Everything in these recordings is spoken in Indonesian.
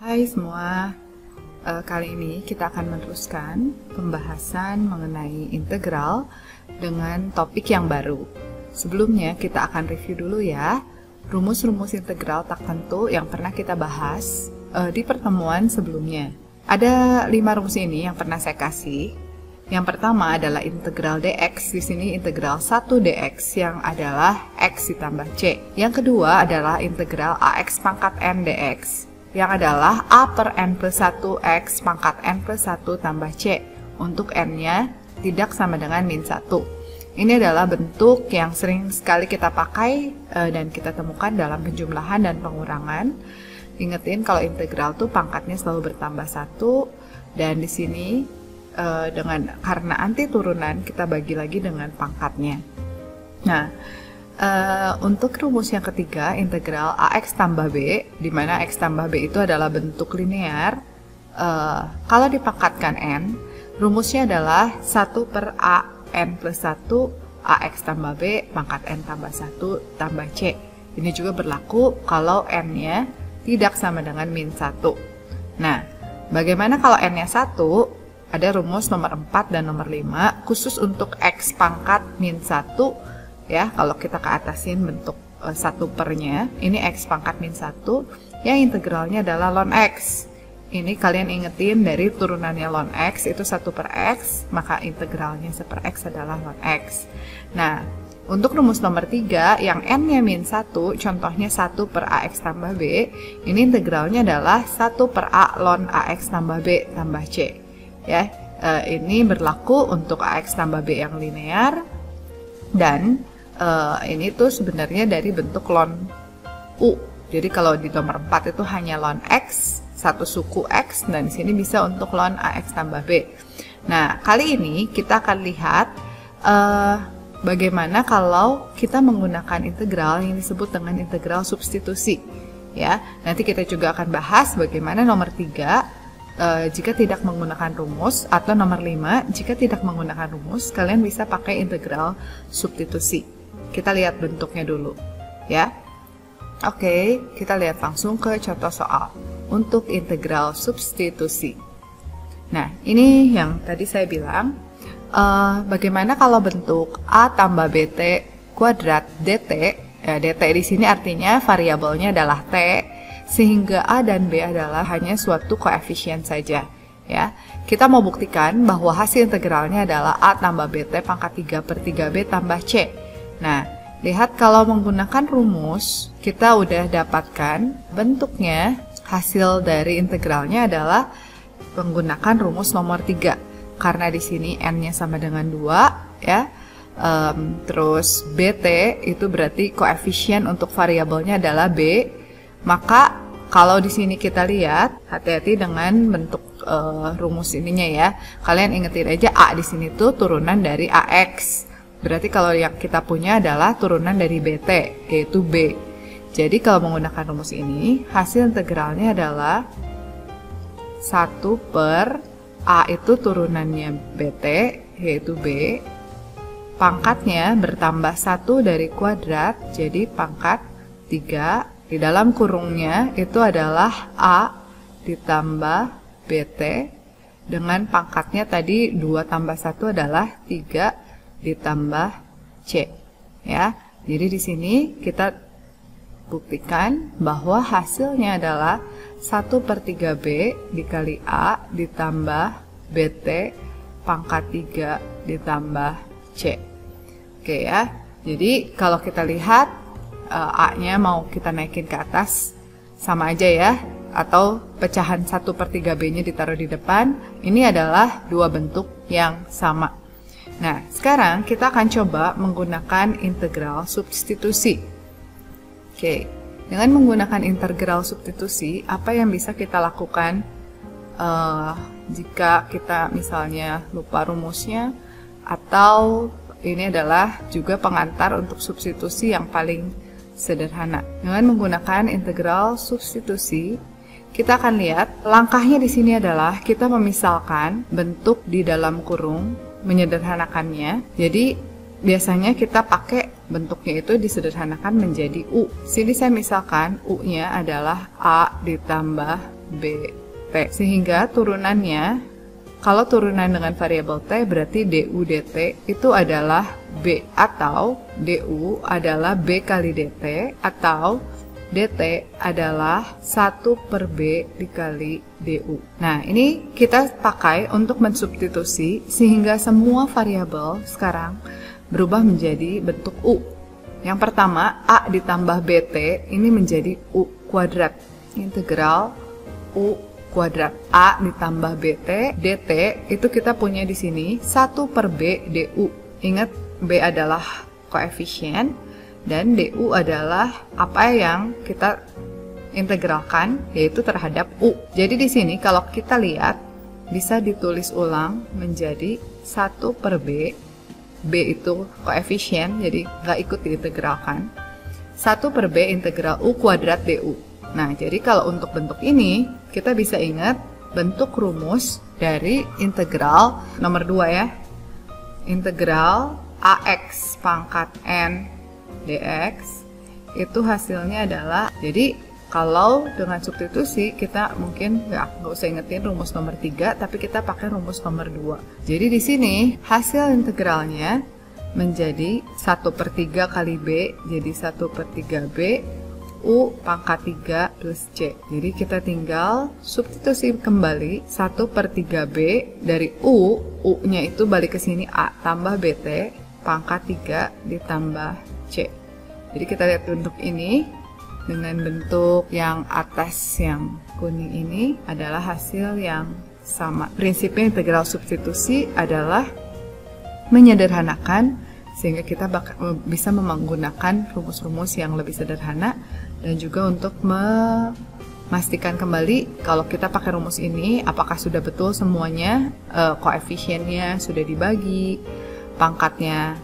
Hai semua, kali ini kita akan meneruskan pembahasan mengenai integral dengan topik yang baru. Sebelumnya kita akan review dulu ya, rumus-rumus integral tak tentu yang pernah kita bahas di pertemuan sebelumnya. Ada 5 rumus ini yang pernah saya kasih. Yang pertama adalah integral dx, di sini integral 1 dx yang adalah x ditambah c. Yang kedua adalah integral ax pangkat n dx, yang adalah a per n plus 1 x pangkat n plus 1 tambah c, untuk n-nya tidak sama dengan min 1. Ini adalah bentuk yang sering sekali kita pakai dan kita temukan dalam penjumlahan dan pengurangan. Ingetin kalau integral tuh pangkatnya selalu bertambah 1, dan di sini karena anti turunan kita bagi lagi dengan pangkatnya. Nah, untuk rumus yang ketiga, integral ax tambah b, di mana x tambah b itu adalah bentuk linear. Kalau dipangkatkan n, rumusnya adalah 1 per a n plus 1 ax tambah b pangkat n tambah 1 tambah c. Ini juga berlaku kalau n-nya tidak sama dengan min 1. Nah, bagaimana kalau n-nya 1? Ada rumus nomor 4 dan nomor 5 khusus untuk x pangkat min 1. Ya, kalau kita ke atasin bentuk 1 pernya, ini x pangkat min 1, yang integralnya adalah ln x. Ini kalian ingetin dari turunannya ln x itu 1 per x, maka integralnya 1 per x adalah ln x. Nah, untuk rumus nomor 3, yang n-nya min 1, contohnya 1 per ax tambah b, ini integralnya adalah 1 per a ln ax tambah b tambah c. Ya, ini berlaku untuk ax tambah b yang linear, dan ini tuh sebenarnya dari bentuk ln u. Jadi kalau di nomor 4 itu hanya ln x, satu suku x, dan di sini bisa untuk ln ax tambah b. Nah, kali ini kita akan lihat bagaimana kalau kita menggunakan integral yang disebut dengan integral substitusi. Ya, nanti kita juga akan bahas bagaimana nomor 3 jika tidak menggunakan rumus, atau nomor 5 jika tidak menggunakan rumus, kalian bisa pakai integral substitusi. Kita lihat bentuknya dulu ya. Oke, kita lihat langsung ke contoh soal untuk integral substitusi. Nah, ini yang tadi saya bilang, bagaimana kalau bentuk a tambah bt kuadrat dt. Dt di sini artinya variabelnya adalah t, sehingga a dan b adalah hanya suatu koefisien saja. Ya, kita mau buktikan bahwa hasil integralnya adalah a tambah bt pangkat 3 per 3b tambah c. Nah, lihat kalau menggunakan rumus, kita udah dapatkan bentuknya. Hasil dari integralnya adalah menggunakan rumus nomor 3. Karena di sini n-nya sama dengan 2, ya. Terus bt itu berarti koefisien untuk variabelnya adalah b. Maka kalau di sini kita lihat, hati-hati dengan bentuk rumus ininya ya. Kalian ingetin aja a di sini tuh turunan dari ax. Berarti kalau yang kita punya adalah turunan dari bt, yaitu b. Jadi kalau menggunakan rumus ini, hasil integralnya adalah 1 per a itu turunannya bt, yaitu b. Pangkatnya bertambah 1 dari kuadrat, jadi pangkat 3. Di dalam kurungnya itu adalah a ditambah bt, dengan pangkatnya tadi 2 tambah 1 adalah 3 ditambah c. Ya, jadi di sini kita buktikan bahwa hasilnya adalah 1 per 3b dikali a ditambah bt pangkat 3 ditambah c. Oke ya, jadi kalau kita lihat a-nya mau kita naikin ke atas, sama aja ya, atau pecahan 1 per 3b-nya ditaruh di depan. Ini adalah dua bentuk yang sama. Nah, sekarang kita akan coba menggunakan integral substitusi. Oke, dengan menggunakan integral substitusi, apa yang bisa kita lakukan jika kita misalnya lupa rumusnya, atau ini adalah juga pengantar untuk substitusi yang paling sederhana. Dengan menggunakan integral substitusi, kita akan lihat langkahnya di sini adalah kita memisalkan bentuk di dalam kurung, menyederhanakannya. Jadi biasanya kita pakai bentuknya itu disederhanakan menjadi u. Sini saya misalkan u-nya adalah a ditambah BT. Sehingga turunannya, kalau turunan dengan variabel T berarti DU DT itu adalah B, atau DU adalah B kali DT, atau DT adalah 1 per B dikali DU. Nah, ini kita pakai untuk mensubstitusi sehingga semua variabel sekarang berubah menjadi bentuk U. Yang pertama, A ditambah BT ini menjadi U kuadrat. Integral U kuadrat. A ditambah BT, DT itu kita punya di sini 1 per B DU. Ingat, B adalah koefisien dan DU adalah apa yang kita integralkan, yaitu terhadap U. Jadi di sini kalau kita lihat bisa ditulis ulang menjadi 1 per B. B itu koefisien, jadi nggak ikut diintegralkan. 1 per B integral U kuadrat DU. Nah, jadi kalau untuk bentuk ini, kita bisa ingat bentuk rumus dari integral nomor 2 ya. Integral AX pangkat N dx itu hasilnya adalah, jadi kalau dengan substitusi kita mungkin nggak usah ingetin rumus nomor 3, tapi kita pakai rumus nomor 2. Jadi di sini hasil integralnya menjadi 1 per 3 kali B, jadi 1 per 3 B U pangkat 3 plus C. Jadi kita tinggal substitusi kembali 1 per 3 B dari U, U-nya itu balik ke sini A tambah BT pangkat 3 ditambah C. Jadi kita lihat bentuk ini dengan bentuk yang atas yang kuning ini adalah hasil yang sama. Prinsipnya integral substitusi adalah menyederhanakan sehingga kita bisa menggunakan rumus-rumus yang lebih sederhana, dan juga untuk memastikan kembali kalau kita pakai rumus ini apakah sudah betul semuanya, koefisiennya sudah dibagi, pangkatnya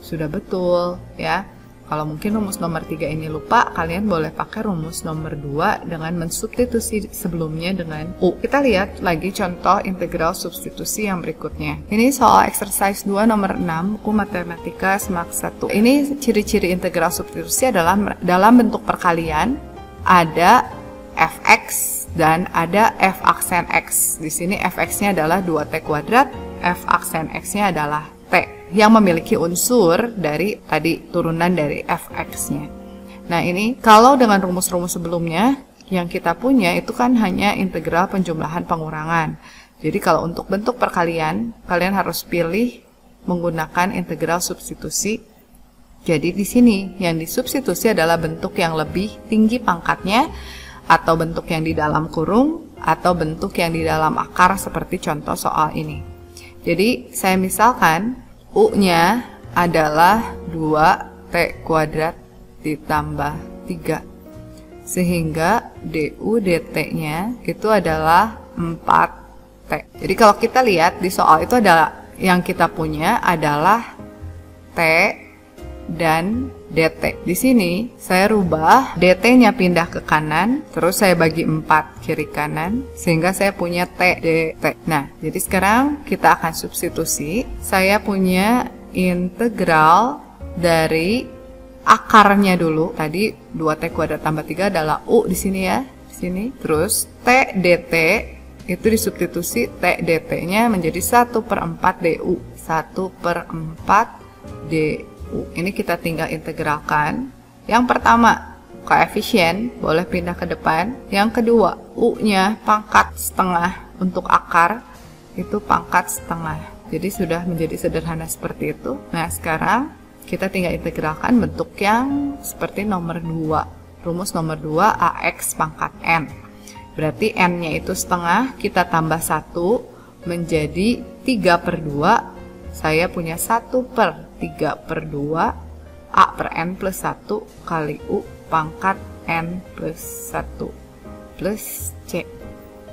sudah betul ya. Kalau mungkin rumus nomor 3 ini lupa, kalian boleh pakai rumus nomor 2 dengan mensubstitusi sebelumnya dengan U. Kita lihat lagi contoh integral substitusi yang berikutnya. Ini soal exercise 2 nomor 6, buku matematika semak 1. Ini ciri-ciri integral substitusi adalah dalam bentuk perkalian ada fx dan ada f aksen x. Di sini fx-nya adalah 2t kuadrat, f aksen x-nya adalah t yang memiliki unsur dari tadi turunan dari fx-nya. Nah, ini kalau dengan rumus-rumus sebelumnya yang kita punya itu kan hanya integral penjumlahan pengurangan. Jadi kalau untuk bentuk perkalian, kalian harus pilih menggunakan integral substitusi. Jadi di sini yang disubstitusi adalah bentuk yang lebih tinggi pangkatnya, atau bentuk yang di dalam kurung, atau bentuk yang di dalam akar seperti contoh soal ini. Jadi saya misalkan U-nya adalah 2t kuadrat ditambah 3. Sehingga DU DT-nya itu adalah 4t. Jadi kalau kita lihat di soal itu adalah yang kita punya adalah t dan DT. Di sini saya rubah DT-nya pindah ke kanan, terus saya bagi 4 kiri kanan, sehingga saya punya T DT. Nah, jadi sekarang kita akan substitusi. Saya punya integral dari akarnya dulu. Tadi 2T kuadrat tambah 3 adalah U di sini ya, di sini. Terus T DT itu disubstitusi, T DT-nya menjadi 1 per 4 DU. 1 per 4 DU. Ini kita tinggal integralkan. Yang pertama, koefisien boleh pindah ke depan. Yang kedua, U-nya pangkat setengah untuk akar, itu pangkat setengah. Jadi sudah menjadi sederhana seperti itu. Nah, sekarang kita tinggal integralkan bentuk yang seperti nomor 2. Rumus nomor 2, AX pangkat N. Berarti N-nya itu setengah, kita tambah 1 menjadi 3 per 2. Saya punya 1 per 3 per 2 A per N plus 1 kali U pangkat N plus 1 plus C.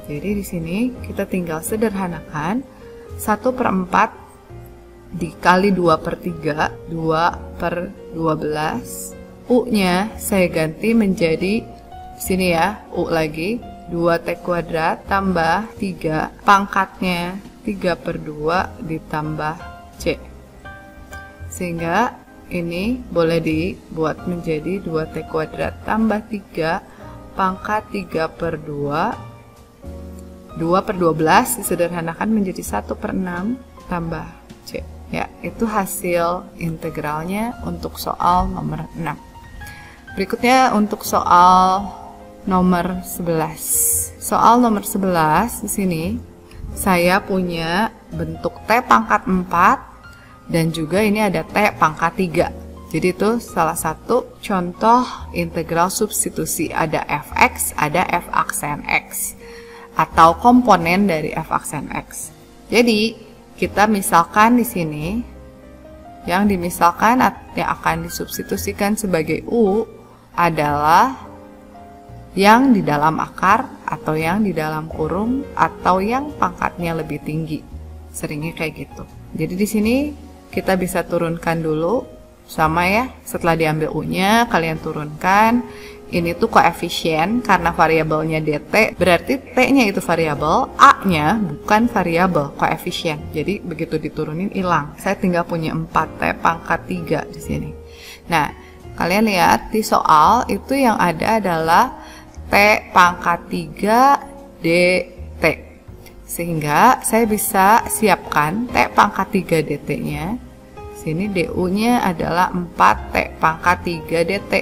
Jadi di sini kita tinggal sederhanakan 1 per 4 dikali 2 per 3, 2 per 12. U-nya saya ganti menjadi sini ya, U lagi 2T kuadrat tambah 3, pangkatnya 3 per 2 ditambah C. Sehingga ini boleh dibuat menjadi 2T kuadrat tambah 3 pangkat 3 per 2 2/12 disederhanakan menjadi 1/6 tambah C. Ya, itu hasil integralnya untuk soal nomor 6. Berikutnya untuk soal nomor 11. Soal nomor 11 di sini saya punya bentuk T pangkat 4 dan juga ini ada T pangkat 3. Jadi itu salah satu contoh integral substitusi, ada fx, ada f aksen x atau komponen dari f aksen x. Jadi kita misalkan di sini yang dimisalkan yang akan disubstitusikan sebagai u adalah yang di dalam akar atau yang di dalam kurung atau yang pangkatnya lebih tinggi. Seringnya kayak gitu. Jadi di sini kita bisa turunkan dulu sama ya. Setelah diambil u-nya, kalian turunkan. Ini tuh koefisien karena variabelnya dt, berarti t-nya itu variabel, a-nya bukan variabel, koefisien. Jadi begitu diturunin hilang. Saya tinggal punya 4t pangkat 3 di sini. Nah, kalian lihat di soal itu yang ada adalah t pangkat 3 dt. Sehingga saya bisa siapkan t pangkat 3 dt-nya. Sini du-nya adalah 4t pangkat 3 dt.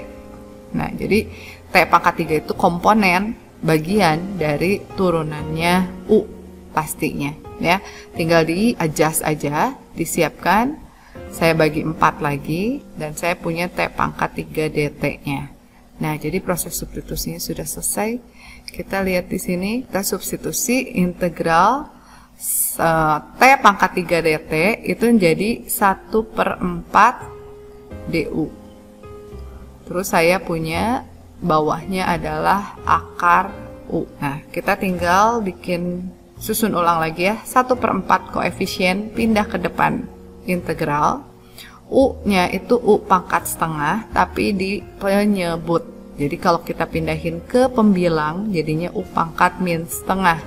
Nah, jadi t pangkat 3 itu komponen bagian dari turunannya u pastinya ya. Tinggal di-adjust aja, disiapkan. Saya bagi 4 lagi dan saya punya t pangkat 3 dt-nya. Nah, jadi proses substitusinya sudah selesai. Kita lihat di sini, kita substitusi integral T pangkat 3 dt itu menjadi 1/4 du. Terus saya punya bawahnya adalah akar u. Nah, kita tinggal bikin susun ulang lagi ya. 1/4 koefisien pindah ke depan integral. U-nya itu u pangkat setengah tapi di penyebut. Jadi kalau kita pindahin ke pembilang jadinya u pangkat min setengah.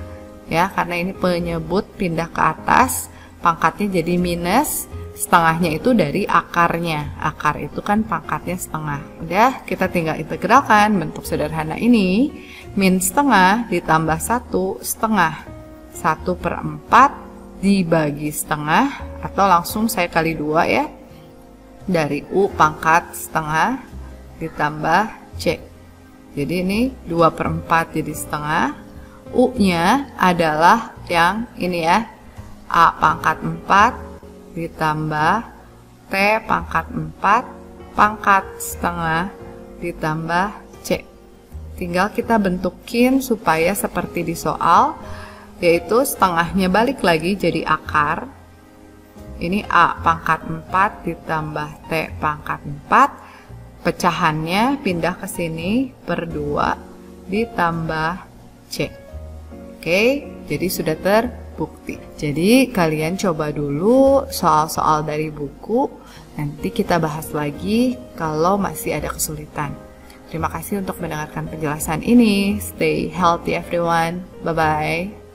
Ya, karena ini penyebut pindah ke atas, pangkatnya jadi minus, setengahnya itu dari akarnya. Akar itu kan pangkatnya setengah. Udah, kita tinggal integralkan bentuk sederhana ini. Min setengah ditambah 1 setengah. 1/4 dibagi setengah, atau langsung saya kali 2 ya. Dari u pangkat setengah ditambah c. Jadi ini 2/4 jadi setengah. U-nya adalah yang ini ya, A pangkat 4 ditambah T pangkat 4 pangkat setengah ditambah C. Tinggal kita bentukin supaya seperti di soal, yaitu setengahnya balik lagi jadi akar. Ini A pangkat 4 ditambah T pangkat 4, pecahannya pindah ke sini per 2 ditambah C. Oke, jadi sudah terbukti. Jadi kalian coba dulu soal-soal dari buku, nanti kita bahas lagi kalau masih ada kesulitan. Terima kasih untuk mendengarkan penjelasan ini. Stay healthy everyone. Bye-bye.